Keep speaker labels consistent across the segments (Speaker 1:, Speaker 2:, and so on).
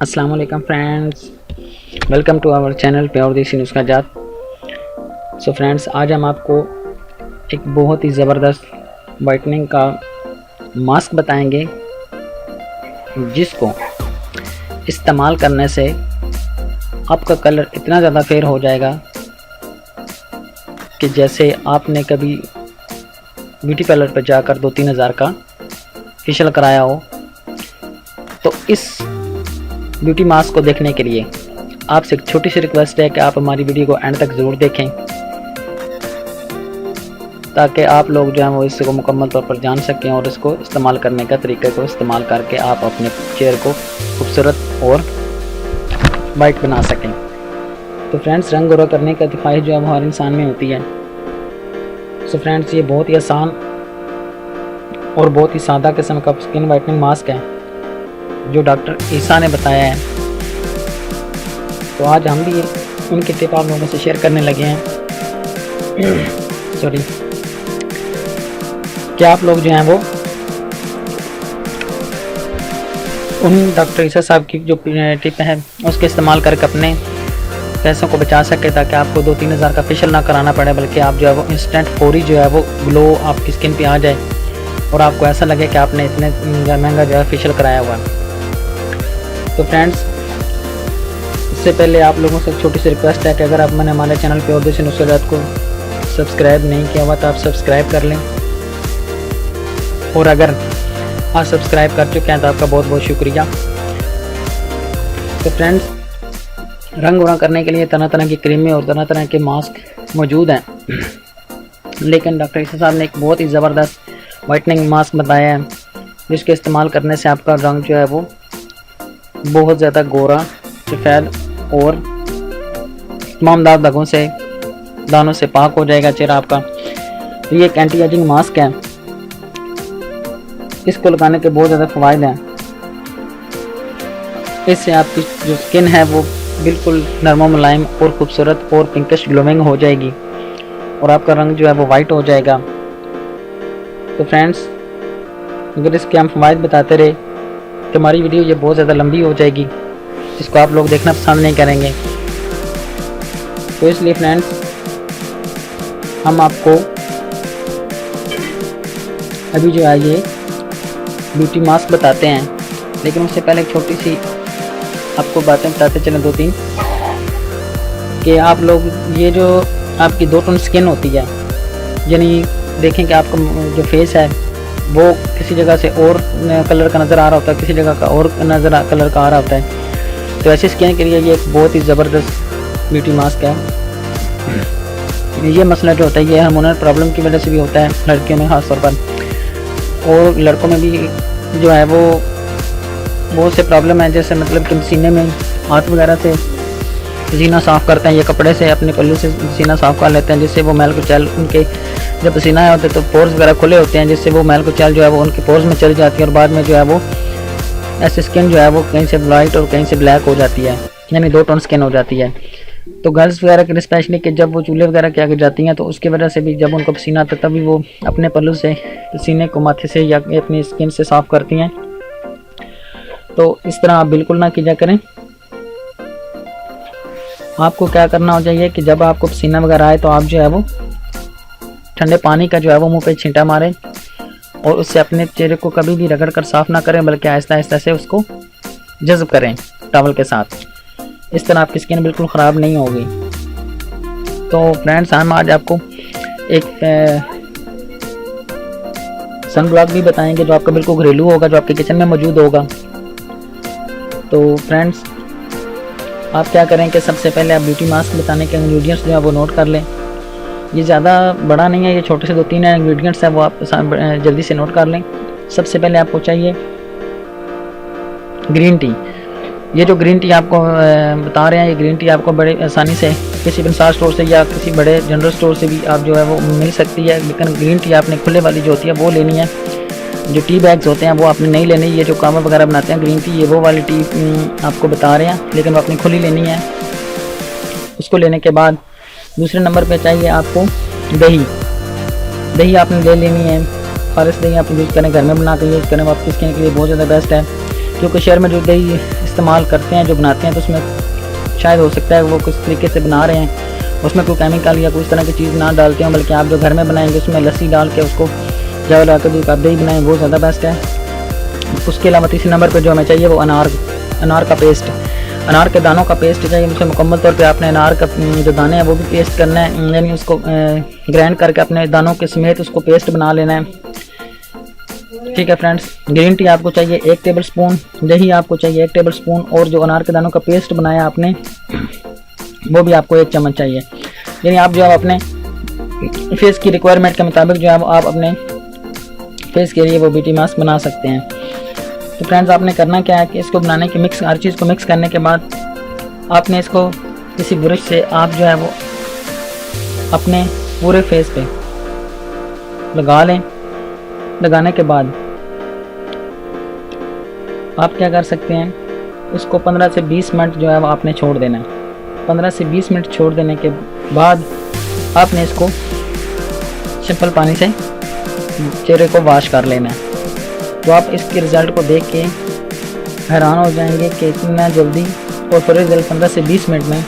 Speaker 1: अस्सलाम वालेकुम friends, welcome to our channel pure desi nuskha जात। सो फ्रेंड्स, आज हम आपको एक बहुत ही ज़बरदस्त वाइटनिंग का मास्क बताएंगे जिसको इस्तेमाल करने से आपका कलर इतना ज़्यादा फेयर हो जाएगा कि जैसे आपने कभी ब्यूटी पार्लर पर जाकर 2-3 हज़ार का फेशियल कराया हो। तो इस ब्यूटी मास्क को देखने के लिए आपसे एक छोटी सी रिक्वेस्ट है कि आप हमारी वीडियो को एंड तक ज़रूर देखें ताकि आप लोग जो हैं वो इसको मुकम्मल तौर पर जान सकें और इसको इस्तेमाल करने का तरीके को इस्तेमाल करके आप अपने चेहरे को खूबसूरत और वाइट बना सकें। तो फ्रेंड्स, रंग गोरा करने का ख्वाहिश जो है वो हर इंसान में होती है। सो फ्रेंड्स, ये बहुत ही आसान और बहुत ही सादा किस्म का स्किन वाइटनिंग मास्क है जो डॉक्टर ईसा ने बताया है। तो आज हम भी उनकी टिप आप लोगों से शेयर करने लगे हैं। सॉरी, क्या आप लोग जो हैं वो उन डॉक्टर ईसा साहब की जो टिप है उसके इस्तेमाल करके अपने पैसों को बचा सके ताकि आपको 2-3 हज़ार का फेशियल ना कराना पड़े, बल्कि आप जो है वो इंस्टेंट फौरी जो है वो ग्लो आपकी स्किन पे आ जाए और आपको ऐसा लगे कि आपने इतने महंगा जो है फेशियल कराया हुआ है। तो फ्रेंड्स, इससे पहले आप लोगों से एक छोटी सी रिक्वेस्ट है कि अगर आप मैंने हमारे चैनल प्योर देसी नुस्खा जात को सब्सक्राइब नहीं किया हुआ तो आप सब्सक्राइब कर लें, और अगर आप सब्सक्राइब कर चुके हैं तो आपका बहुत बहुत शुक्रिया। तो फ्रेंड्स, रंग गोरा करने के लिए तरह तरह की क्रीमें और तरह तरह के मास्क मौजूद हैं, लेकिन डॉक्टर ईसा साहब ने एक बहुत ही ज़बरदस्त वाइटनिंग मास्क बताया है जिसके इस्तेमाल करने से आपका रंग जो है वो बहुत ज़्यादा गोरा, सफ़ेद और तमाम दागों से दानों से पाक हो जाएगा चेहरा आपका। तो ये एक एंटी एजिंग मास्क है। इसको लगाने के बहुत ज़्यादा फ़वाइद हैं। इससे आपकी जो स्किन है वो बिल्कुल नरम मुलायम और ख़ूबसूरत और पिंकिश ग्लोइंग हो जाएगी और आपका रंग जो है वो वाइट हो जाएगा। तो फ्रेंड्स, अगर इसके हम फ़वाइद बताते रहे तो हमारी वीडियो ये बहुत ज़्यादा लंबी हो जाएगी, इसको आप लोग देखना पसंद नहीं करेंगे। तो इसलिए फ्रेंड्स, हम आपको अभी जो है ये ब्यूटी मास्क बताते हैं, लेकिन उससे पहले एक छोटी सी आपको बातें बताते चलें 2-3 कि आप लोग ये जो आपकी 2 टोन स्किन होती है, यानी देखें कि आपका जो फेस है वो किसी जगह से और कलर का नज़र आ रहा होता है, किसी जगह का और कलर का आ रहा होता है। तो ऐसी स्किन के लिए ये एक बहुत ही ज़बरदस्त ब्यूटी मास्क है। ये मसला जो होता है ये हार्मोनल प्रॉब्लम की वजह से भी होता है लड़कियों में ख़ास तौर पर, और लड़कों में भी जो है वो बहुत से प्रॉब्लम है, जैसे मतलब कि सीने में हाथ वगैरह से पसीना साफ़ करते हैं, ये कपड़े से अपने पल्लू से पसीना साफ़ कर लेते हैं, जिससे वो मैल कुचैल उनके जब पसीना आया होता है तो पोर्स वगैरह खुले होते हैं, जिससे वो मैल कुचैल जो है वो उनके पोर्स में चली जाती है और बाद में जो है वो ऐसी स्किन जो है वो कहीं से वाइट और कहीं से ब्लैक हो जाती है, यानी 2 टोन स्किन हो जाती है। तो गर्ल्स वगैरह के स्पेशली कि जब वो चूल्हे वगैरह के आगे जाती हैं तो उसकी वजह से भी जब उनको पसीना आता है तभी वो अपने पल्लू से पसीने को माथे से या अपनी स्किन से साफ़ करती हैं। तो इस तरह आप बिल्कुल ना किया करें। आपको क्या करना हो चाहिए कि जब आपको पसीना वगैरह आए तो आप जो है वो ठंडे पानी का जो है वो मुंह पे छींटा मारें और उससे अपने चेहरे को कभी भी रगड़ कर साफ़ ना करें, बल्कि आहिस्ता आहिस्ता से उसको जज़्ब करें टॉवल के साथ। इस तरह आपकी स्किन बिल्कुल ख़राब नहीं होगी। तो फ्रेंड्स, हम आज आपको एक सन ब्लॉक भी बताएंगे जो आपका बिल्कुल घरेलू होगा, जो आपके किचन में मौजूद होगा। तो फ्रेंड्स, आप क्या करें कि सबसे पहले आप ब्यूटी मास्क बताने के इंग्रेडिएंट्स जो है वो नोट कर लें। ये ज़्यादा बड़ा नहीं है, ये छोटे से 2-3 इंग्रेडिएंट्स हैं, वो आप जल्दी से नोट कर लें। सबसे पहले आपको चाहिए ग्रीन टी। ये जो ग्रीन टी आपको बता रहे हैं, ये ग्रीन टी आपको बड़े आसानी से किसी मिसाल स्टोर से या किसी बड़े जनरल स्टोर से भी आप जो है वो मिल सकती है, लेकिन ग्रीन टी आपने खुले वाली जो होती है वो लेनी है। जो टी बैग्स होते हैं वो आपने नहीं लेनी। ये जो कावा वगैरह बनाते हैं ग्रीन टी, ये वो वाली टी आपको बता रहे हैं, लेकिन वो अपनी खुली लेनी है। उसको लेने के बाद दूसरे नंबर पे चाहिए आपको दही। दही आपने ले लेनी है, खालिस दही आप यूज़ करें, घर में बना के यूज़ करें, वो आपकी स्किन के लिए बहुत ज़्यादा बेस्ट है। क्योंकि शहर में जो दही इस्तेमाल करते हैं, जो बनाते हैं, तो उसमें शायद हो सकता है वो किस तरीके से बना रहे हैं, उसमें कोई केमिकल या कोई इस तरह की चीज़ ना डालते हैं, बल्कि आप जो घर में बनाएंगे उसमें लस्सी डाल के उसको चावल आकर दूध का दही बनाएं, वो ज़्यादा बेस्ट है। उसके अलावा तीसरे नंबर पर जो हमें चाहिए वो अनार का पेस्ट, अनार के दानों का पेस्ट चाहिए। उसे मुकम्मल तौर पे आपने अनार का जो दाने हैं वो भी पेस्ट करना है, यानी उसको ग्राइंड करके अपने दानों के समेत उसको पेस्ट बना लेना है। ठीक है फ्रेंड्स, ग्रीन टी आपको चाहिए 1 टेबल स्पून, दही आपको चाहिए 1 टेबल स्पून, और जो अनार के दानों का पेस्ट बनाया आपने वो भी आपको 1 चम्मच चाहिए। यानी आप जो है अपने फेस की रिक्वायरमेंट के मुताबिक जो है आप अपने फेस के लिए वो ब्यूटी मास्क बना सकते हैं। तो फ्रेंड्स, आपने करना क्या है कि इसको बनाने के हर चीज़ को मिक्स करने के बाद आपने इसको किसी ब्रश से आप जो है वो अपने पूरे फेस पे लगा लें। लगाने के बाद आप क्या कर सकते हैं, इसको 15 से 20 मिनट जो है वो आपने छोड़ देना है। 15 से 20 मिनट छोड़ देने के बाद आपने इसको सिंपल पानी से चेहरे को वॉश कर लेना है। तो आप इसके रिज़ल्ट को देख के हैरान हो जाएंगे कि इतना जल्दी और पूरे रिजल्ट 15 से 20 मिनट में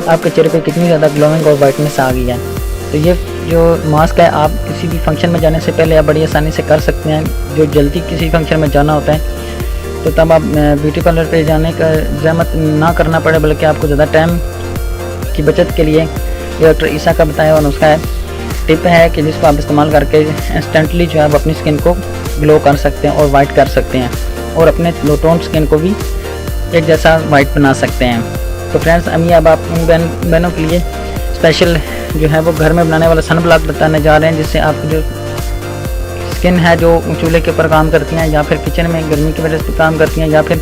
Speaker 1: आपके चेहरे पे कितनी ज़्यादा ग्लोइंग और वाइटनेस आ गई है। तो ये जो मास्क है आप किसी भी फंक्शन में जाने से पहले आप बड़ी आसानी से कर सकते हैं। जो जल्दी किसी फंक्शन में जाना होता है तो तब आप ब्यूटी पार्लर पे जाने का ज़हमत ना करना पड़े, बल्कि आपको ज़्यादा टाइम की बचत के लिए ये डॉक्टर ईसा का बताया हुआ नुस्खा है, टिप है कि जिसको आप इस्तेमाल करके इंस्टेंटली जो है आप अपनी स्किन को ग्लो कर सकते हैं और वाइट कर सकते हैं, और अपने लो टोन स्किन को भी एक जैसा वाइट बना सकते हैं। तो फ्रेंड्स, अभी अब आप उन बहनों के लिए स्पेशल जो है वो घर में बनाने वाला सन ब्लॉक बताने जा रहे हैं, जिससे आपकी जो स्किन है जो चूल्हे के ऊपर काम करती हैं या फिर किचन में गर्मी की वजह से काम करती हैं या फिर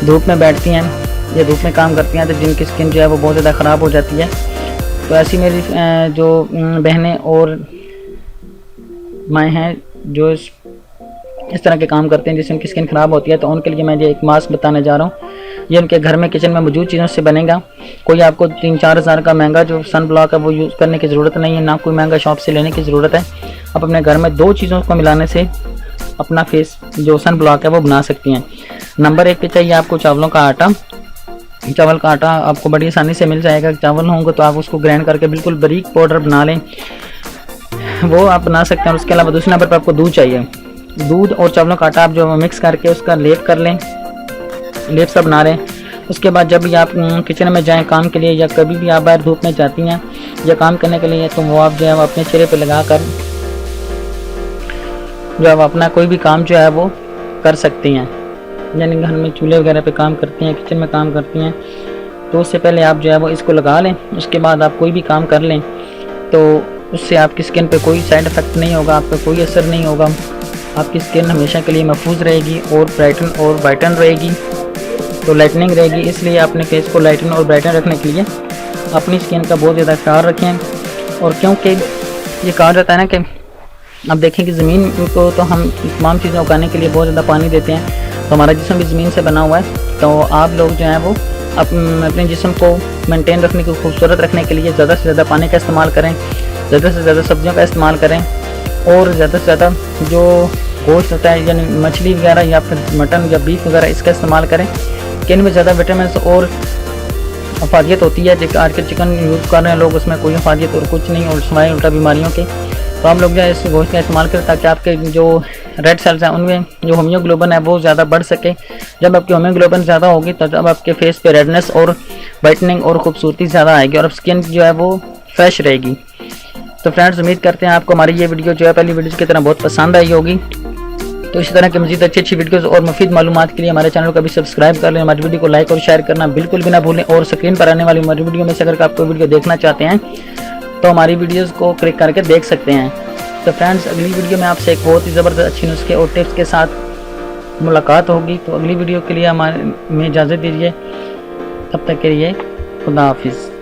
Speaker 1: धूप में बैठती हैं या धूप में काम करती हैं, तो जिनकी स्किन जो है वो बहुत ज़्यादा ख़राब हो जाती है। तो ऐसी मेरी जो बहनें और माएँ हैं जो इस तरह के काम करते हैं जिससे उनकी स्किन ख़राब होती है, तो उनके लिए मैं ये एक मास्क बताने जा रहा हूँ। ये उनके घर में किचन में मौजूद चीज़ों से बनेगा। कोई आपको 3-4 हज़ार का महंगा जो सन ब्लॉक है वो यूज़ करने की ज़रूरत नहीं है, ना कोई महंगा शॉप से लेने की ज़रूरत है। आप अपने घर में 2 चीज़ों को मिलाने से अपना फेस जो सन ब्लॉक है वो बना सकती हैं। नंबर 1 पे चाहिए आपको चावलों का आटा। चावल का आटा आपको बड़ी आसानी से मिल जाएगा। चावल होंगे तो आप उसको ग्राइंड करके बिल्कुल बारीक पाउडर बना लें, वो आप बना सकते हैं। उसके अलावा दूसरे नंबर पर आपको दूध चाहिए। दूध और चावलों का आटा आप जो मिक्स करके उसका लेप कर लें, लेप सा बना लें। उसके बाद जब भी आप किचन में जाएं काम के लिए या कभी भी आप बाहर धूप में जाती हैं या काम करने के लिए, तो वो आप जो है अपने चेहरे पे लगा कर जो आप अपना कोई भी काम जो है वो कर सकती हैं। यानी घर में चूल्हे वगैरह पे काम करती हैं, किचन में काम करती हैं, तो उससे पहले आप जो है वो इसको लगा लें। उसके बाद आप कोई भी काम कर लें तो उससे आपकी स्किन पे कोई साइड इफ़ेक्ट नहीं होगा, आप पे कोई असर नहीं होगा। आपकी स्किन हमेशा के लिए महफूज रहेगी और ब्राइटन और वाइटन रहेगी, तो लाइटनिंग रहेगी। इसलिए अपने फेस को लाइटन और ब्राइटन रखने के लिए अपनी स्किन का बहुत ज़्यादा ख्याल रखें। और क्योंकि ये कहा जाता है ना कि अब देखें कि ज़मीन को तो हम तमाम चीज़ें उगाने के लिए बहुत ज़्यादा पानी देते हैं, तो हमारा जिस्म भी ज़मीन से बना हुआ है। तो आप लोग जो हैं वो अपने जिस्म को मेंटेन रखने को, खूबसूरत रखने के लिए ज़्यादा से ज़्यादा पानी का इस्तेमाल करें, ज़्यादा से ज़्यादा सब्जियों का इस्तेमाल करें, और ज़्यादा से ज़्यादा जो गोश्त होता है यानी मछली वगैरह या फिर मटन या बीफ वगैरह इसका इस्तेमाल करें। स्किन में ज़्यादा विटामिन और अफादियत होती है। जैसे आजकल चिकन यूज़ कर रहे हैं लोग, उसमें कोई अफादियत और कुछ नहीं, और सिवाय उल्टा बीमारियों के। तो आप लोग जो है इस गोश्त का इस्तेमाल करें ताकि आपके जो रेड सेल्स हैं उनमें जो होम्योग्लोबिन है वो ज़्यादा बढ़ सके। जब आपकी होम्योग्लोबिन ज़्यादा होगी तो जब आपके फेस पे रेडनेस और वाइटनिंग और खूबसूरती ज़्यादा आएगी और स्किन जो है वो फ्रेश रहेगी। तो फ्रेंड्स, उम्मीद करते हैं आपको हमारी ये वीडियो जो है पहली वीडियो की तरह बहुत पसंद आई होगी। तो इसी तरह की मज़ीद अच्छी वीडियोस और मुफीद मालूमात के लिए हमारे चैनल को भी सब्सक्राइब कर लें। हमारी वीडियो को लाइक और शेयर करना बिल्कुल भी ना भूलें। और स्क्रीन पर आने वाली हमारी वीडियो में से अगर आप कोई वीडियो देखना चाहते हैं तो हमारी वीडियोस को क्लिक करके देख सकते हैं। तो फ्रेंड्स, अगली वीडियो में आपसे एक बहुत ही ज़बरदस्त अच्छी नुस्खे और टिप्स के साथ मुलाकात होगी। तो अगली वीडियो के लिए हमें इजाज़त दीजिए। तब तक के लिए खुदा हाफिज़।